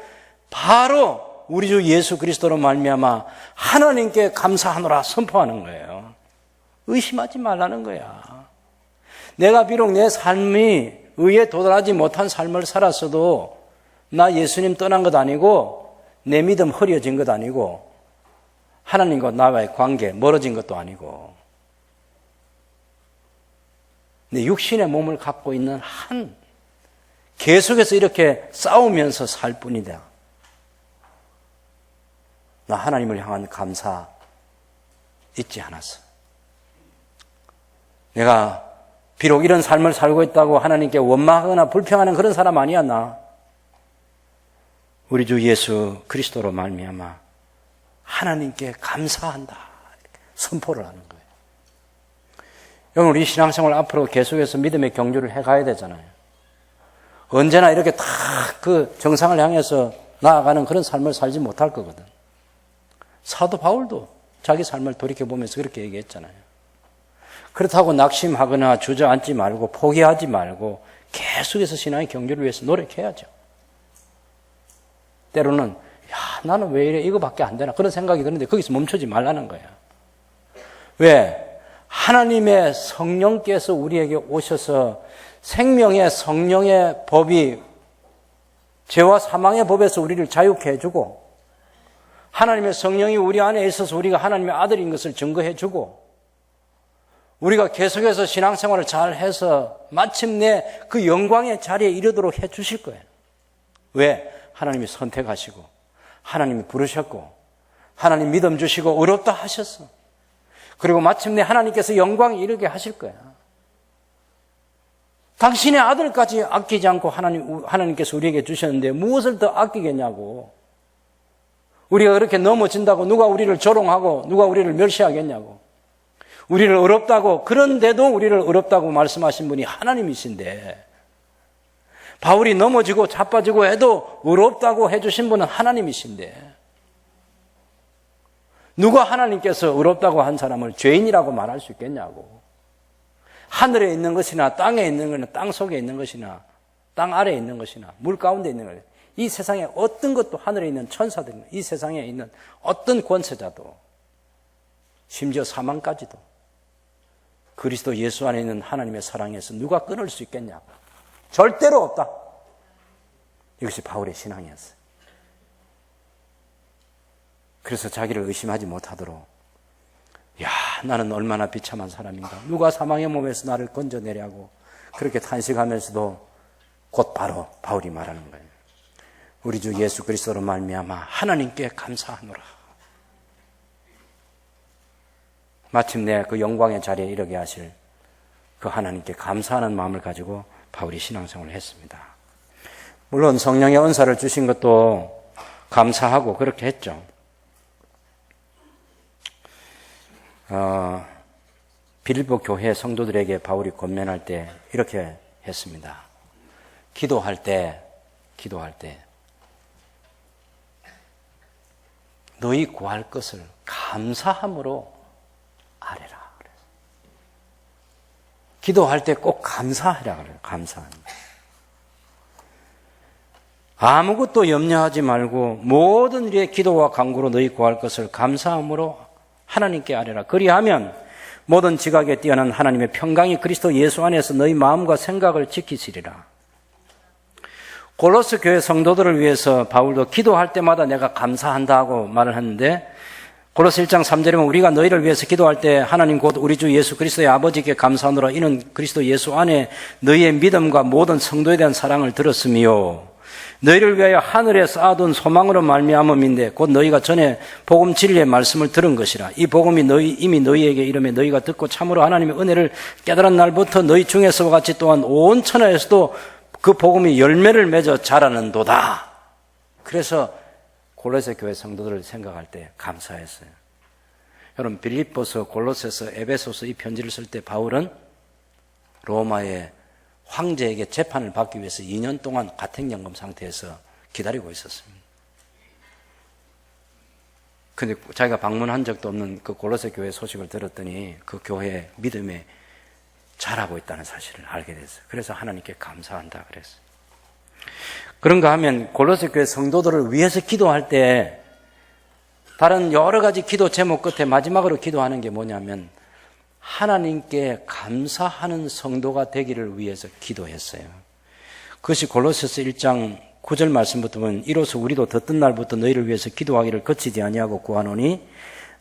바로 우리 주 예수 그리스도로 말미암아 하나님께 감사하노라 선포하는 거예요. 의심하지 말라는 거야. 내가 비록 내 삶이 의에 도달하지 못한 삶을 살았어도 나 예수님 떠난 것 아니고 내 믿음 흐려진 것 아니고 하나님과 나와의 관계 멀어진 것도 아니고 내 육신의 몸을 갖고 있는 계속해서 이렇게 싸우면서 살 뿐이다. 나 하나님을 향한 감사 잊지 않았어. 내가 비록 이런 삶을 살고 있다고 하나님께 원망하거나 불평하는 그런 사람 아니야 나. 우리 주 예수 그리스도로 말미암아 하나님께 감사한다 선포를 하는 거예요. 여러분 우리 신앙생활 앞으로 계속해서 믿음의 경주를 해가야 되잖아요. 언제나 이렇게 다 그 정상을 향해서 나아가는 그런 삶을 살지 못할 거거든. 사도 바울도 자기 삶을 돌이켜보면서 그렇게 얘기했잖아요. 그렇다고 낙심하거나 주저앉지 말고 포기하지 말고 계속해서 신앙의 경주를 위해서 노력해야죠. 때로는 나는 왜 이래 이거밖에 안 되나 그런 생각이 드는데 거기서 멈추지 말라는 거야. 왜? 하나님의 성령께서 우리에게 오셔서 생명의 성령의 법이 죄와 사망의 법에서 우리를 자유케 해주고 하나님의 성령이 우리 안에 있어서 우리가 하나님의 아들인 것을 증거해 주고 우리가 계속해서 신앙생활을 잘 해서 마침내 그 영광의 자리에 이르도록 해 주실 거예요. 왜? 하나님이 선택하시고 하나님이 부르셨고 하나님 믿음 주시고 어렵다 하셨어. 그리고 마침내 하나님께서 영광에 이르게 하실 거야. 당신의 아들까지 아끼지 않고 하나님께서 우리에게 주셨는데 무엇을 더 아끼겠냐고. 우리가 그렇게 넘어진다고 누가 우리를 조롱하고 누가 우리를 멸시하겠냐고. 우리를 어렵다고 그런데도 우리를 어렵다고 말씀하신 분이 하나님이신데 바울이 넘어지고 자빠지고 해도 어렵다고 해주신 분은 하나님이신데 누가 하나님께서 어렵다고 한 사람을 죄인이라고 말할 수 있겠냐고. 하늘에 있는 것이나 땅에 있는 것이나 땅 속에 있는 것이나 땅 아래에 있는 것이나 물 가운데 있는 것, 이 세상에 어떤 것도 하늘에 있는 천사들, 이 세상에 있는 어떤 권세자도 심지어 사망까지도 그리스도 예수 안에 있는 하나님의 사랑에서 누가 끊을 수 있겠냐고. 절대로 없다. 이것이 바울의 신앙이었어요. 그래서 자기를 의심하지 못하도록 나는 얼마나 비참한 사람인가. 누가 사망의 몸에서 나를 건져내려고 그렇게 탄식하면서도 곧 바로 바울이 말하는 거예요. 우리 주 예수 그리스도로 말미암아 하나님께 감사하노라. 마침내 그 영광의 자리에 이르게 하실 그 하나님께 감사하는 마음을 가지고 바울이 신앙생활을 했습니다. 물론 성령의 은사를 주신 것도 감사하고 그렇게 했죠. 빌립보 교회 성도들에게 바울이 권면할 때 이렇게 했습니다. 기도할 때 너희 구할 것을 감사함으로 아뢰라. 기도할 때 꼭 감사하라 그래요. 감사합니다. 아무것도 염려하지 말고 모든 일에 기도와 간구로 너희 구할 것을 감사함으로 하나님께 아뢰라. 그리하면 모든 지각에 뛰어난 하나님의 평강이 그리스도 예수 안에서 너희 마음과 생각을 지키시리라. 골로새 교회 성도들을 위해서 바울도 기도할 때마다 내가 감사한다고 말을 하는데 골로새 1장 3절에 보면 우리가 너희를 위해서 기도할 때 하나님 곧 우리 주 예수 그리스도의 아버지께 감사하노라. 이는 그리스도 예수 안에 너희의 믿음과 모든 성도에 대한 사랑을 들었으며 너희를 위하여 하늘에 쌓아둔 소망으로 말미암음인데 곧 너희가 전에 복음 진리의 말씀을 들은 것이라. 이 복음이 이미 너희에게 이르매 너희가 듣고 참으로 하나님의 은혜를 깨달은 날부터 너희 중에서와 같이 또한 온 천하에서도 그 복음이 열매를 맺어 자라는도다. 그래서 골로새 교회 성도들을 생각할 때 감사했어요. 여러분, 빌립보서, 골로새서, 에베소서 이 편지를 쓸 때 바울은 로마의 황제에게 재판을 받기 위해서 2년 동안 가택연금 상태에서 기다리고 있었습니다. 근데 자기가 방문한 적도 없는 그 골로새 교회 소식을 들었더니 그 교회의 믿음에 잘하고 있다는 사실을 알게 됐어요. 그래서 하나님께 감사한다 그랬어요. 그런가 하면 골로새 교회 성도들을 위해서 기도할 때 다른 여러 가지 기도 제목 끝에 마지막으로 기도하는 게 뭐냐면 하나님께 감사하는 성도가 되기를 위해서 기도했어요. 그것이 골로새서 1장 9절 말씀부터 보면 이로써 우리도 듣던 날부터 너희를 위해서 기도하기를 거치지 아니하고 구하노니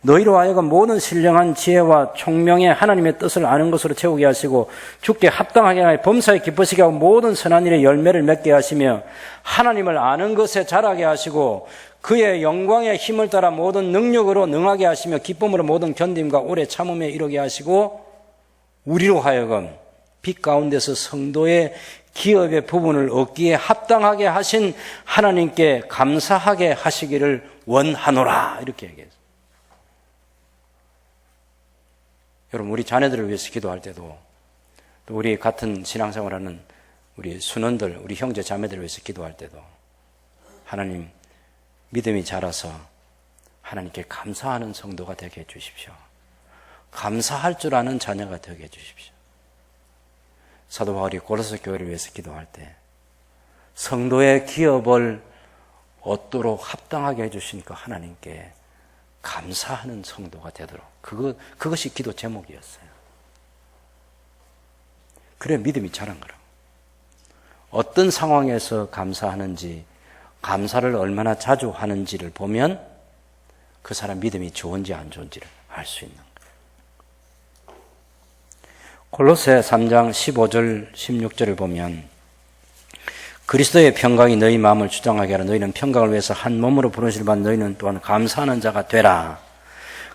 너희로 하여금 모든 신령한 지혜와 총명의 하나님의 뜻을 아는 것으로 채우게 하시고 주께 합당하게 하여 범사에 기쁘시게 하고 모든 선한 일에 열매를 맺게 하시며 하나님을 아는 것에 자라게 하시고 그의 영광의 힘을 따라 모든 능력으로 능하게 하시며 기쁨으로 모든 견딤과 오래 참음에 이르게 하시고 우리로 하여금 빛 가운데서 성도의 기업의 부분을 얻기에 합당하게 하신 하나님께 감사하게 하시기를 원하노라 이렇게 얘기했어요. 여러분, 우리 자녀들을 위해서 기도할 때도 또 우리 같은 신앙생활하는 우리 순원들, 우리 형제 자매들을 위해서 기도할 때도 하나님 믿음이 자라서 하나님께 감사하는 성도가 되게 해주십시오. 감사할 줄 아는 자녀가 되게 해주십시오. 사도 바울이 골로새 교회를 위해서 기도할 때 성도의 기업을 얻도록 합당하게 해주시니까 하나님께 감사하는 성도가 되도록 그것이 기도 제목이었어요. 그래 믿음이 자란 거라고. 어떤 상황에서 감사하는지 감사를 얼마나 자주 하는지를 보면 그 사람 믿음이 좋은지 안 좋은지를 알 수 있는 거예요. 골로새 3장 15절 16절을 보면 그리스도의 평강이 너희 마음을 주장하게 하라. 너희는 평강을 위해서 한 몸으로 부르시를 받은 너희는 또한 감사하는 자가 되라.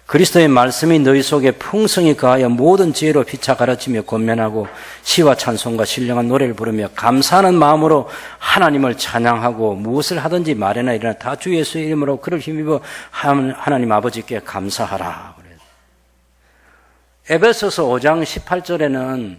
그리스도의 말씀이 너희 속에 풍성히 거하여 모든 지혜로 피차 가르치며 권면하고 시와 찬송과 신령한 노래를 부르며 감사하는 마음으로 하나님을 찬양하고 무엇을 하든지 말이나 일이나 다 주 예수의 이름으로 그를 힘입어 하나님 아버지께 감사하라. 에베소서 5장 18절에는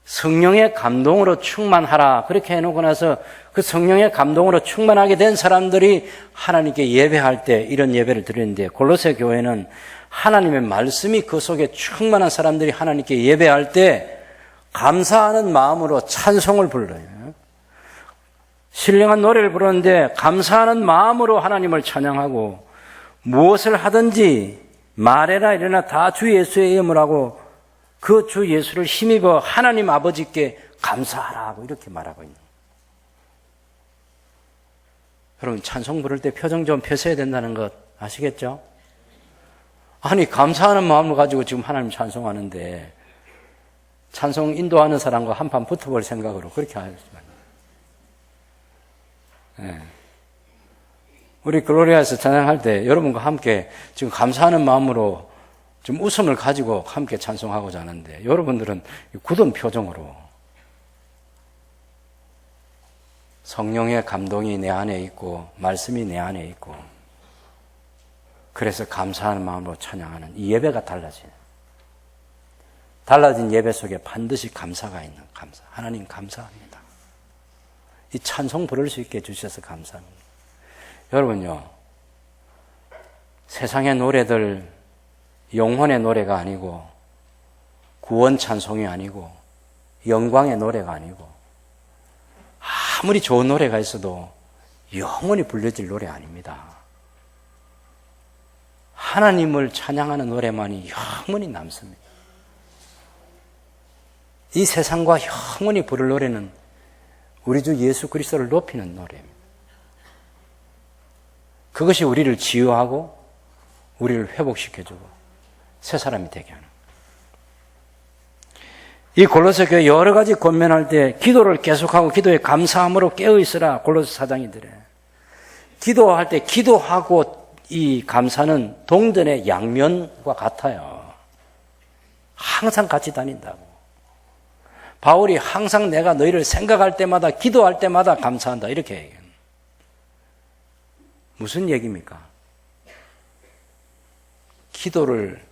성령의 감동으로 충만하라 그렇게 해놓고 나서 그 성령의 감동으로 충만하게 된 사람들이 하나님께 예배할 때 이런 예배를 드리는데 골로새 교회는 하나님의 말씀이 그 속에 충만한 사람들이 하나님께 예배할 때 감사하는 마음으로 찬송을 불러요. 신령한 노래를 부르는데 감사하는 마음으로 하나님을 찬양하고 무엇을 하든지 말해라 이러나 다 주 예수의 이름으로 하고 그 주 예수를 힘입어 하나님 아버지께 감사하라고 이렇게 말하고 있는 거예요. 여러분 찬송 부를 때 표정 좀 펴셔야 된다는 것 아시겠죠? 아니 감사하는 마음을 가지고 지금 하나님 찬송하는데 찬송 인도하는 사람과 한판 붙어볼 생각으로 그렇게 하지 말아요. 네. 우리 글로리아에서 찬양할 때 여러분과 함께 지금 감사하는 마음으로 좀 웃음을 가지고 함께 찬송하고자 하는데 여러분들은 굳은 표정으로 성령의 감동이 내 안에 있고 말씀이 내 안에 있고 그래서 감사하는 마음으로 찬양하는 이 예배가 달라진 예배 속에 반드시 감사가 있는 감사. 하나님 감사합니다. 이 찬송 부를 수 있게 해주셔서 감사합니다. 여러분요, 세상의 노래들 영혼의 노래가 아니고 구원 찬송이 아니고 영광의 노래가 아니고 아무리 좋은 노래가 있어도 영원히 불려질 노래 아닙니다. 하나님을 찬양하는 노래만이 영원히 남습니다. 이 세상과 영원히 부를 노래는 우리 주 예수 그리스도를 높이는 노래입니다. 그것이 우리를 치유하고 우리를 회복시켜주고 새 사람이 되게 하는 거예요. 이 골로새 교회 여러 가지 권면할 때 기도를 계속하고 기도에 감사함으로 깨어있으라 골로새 4장이더래. 기도할 때 기도하고 이 감사는 동전의 양면과 같아요. 항상 같이 다닌다고. 바울이 항상 내가 너희를 생각할 때마다 기도할 때마다 감사한다 이렇게 얘기해요. 무슨 얘기입니까? 기도를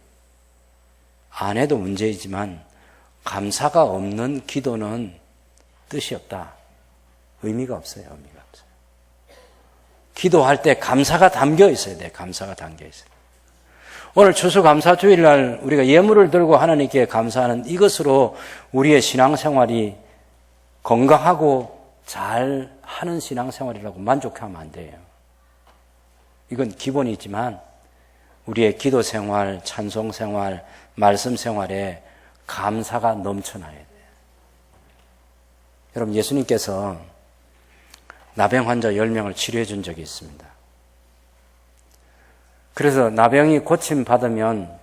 안 해도 문제이지만 감사가 없는 기도는 뜻이 없다. 의미가 없어요. 의미가 없어요. 기도할 때 감사가 담겨 있어야 돼. 감사가 담겨 있어요. 오늘 추수감사주일날 우리가 예물을 들고 하나님께 감사하는 이것으로 우리의 신앙생활이 건강하고 잘 하는 신앙생활이라고 만족하면 안 돼요. 이건 기본이지만 우리의 기도생활, 찬송생활, 말씀생활에 감사가 넘쳐나야 돼요. 여러분, 예수님께서 나병 환자 10명을 치료해 준 적이 있습니다. 그래서 나병이 고침받으면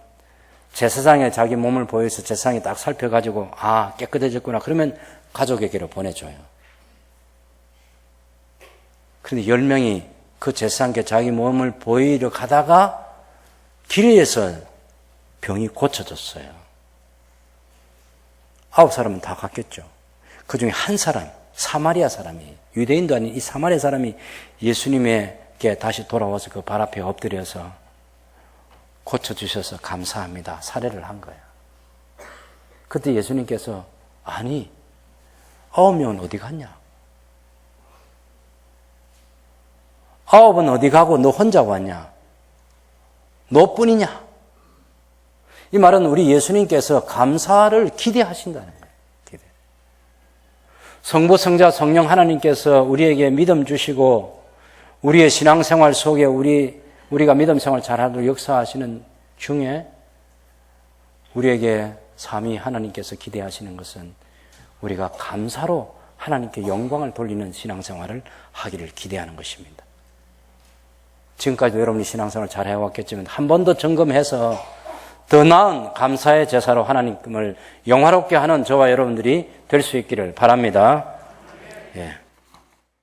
제사장에 자기 몸을 보여서 제사장이 딱 살펴가지고 깨끗해졌구나. 그러면 가족에게로 보내줘요. 그런데 10명이 그 제사장께 자기 몸을 보이려 가다가 길에서 병이 고쳐졌어요. 9사람은 다 갔겠죠. 그 중에 한 사람, 사마리아 사람이, 유대인도 아닌 이 사마리아 사람이 예수님에게 다시 돌아와서 그 발 앞에 엎드려서 고쳐주셔서 감사합니다. 사례를 한 거예요. 그때 예수님께서 아니 9명은 어디 갔냐? 9은 어디 가고 너 혼자 왔냐? 너뿐이냐? 이 말은 우리 예수님께서 감사를 기대하신다는 거예요. 기대. 성부, 성자, 성령 하나님께서 우리에게 믿음 주시고 우리의 신앙생활 속에 우리가 믿음 생활 잘하도록 역사하시는 중에 우리에게 삼위 하나님께서 기대하시는 것은 우리가 감사로 하나님께 영광을 돌리는 신앙생활을 하기를 기대하는 것입니다. 지금까지도 여러분이 신앙생활 잘 해왔겠지만 한 번 더 점검해서 더 나은 감사의 제사로 하나님을 영화롭게 하는 저와 여러분들이 될 수 있기를 바랍니다. 예.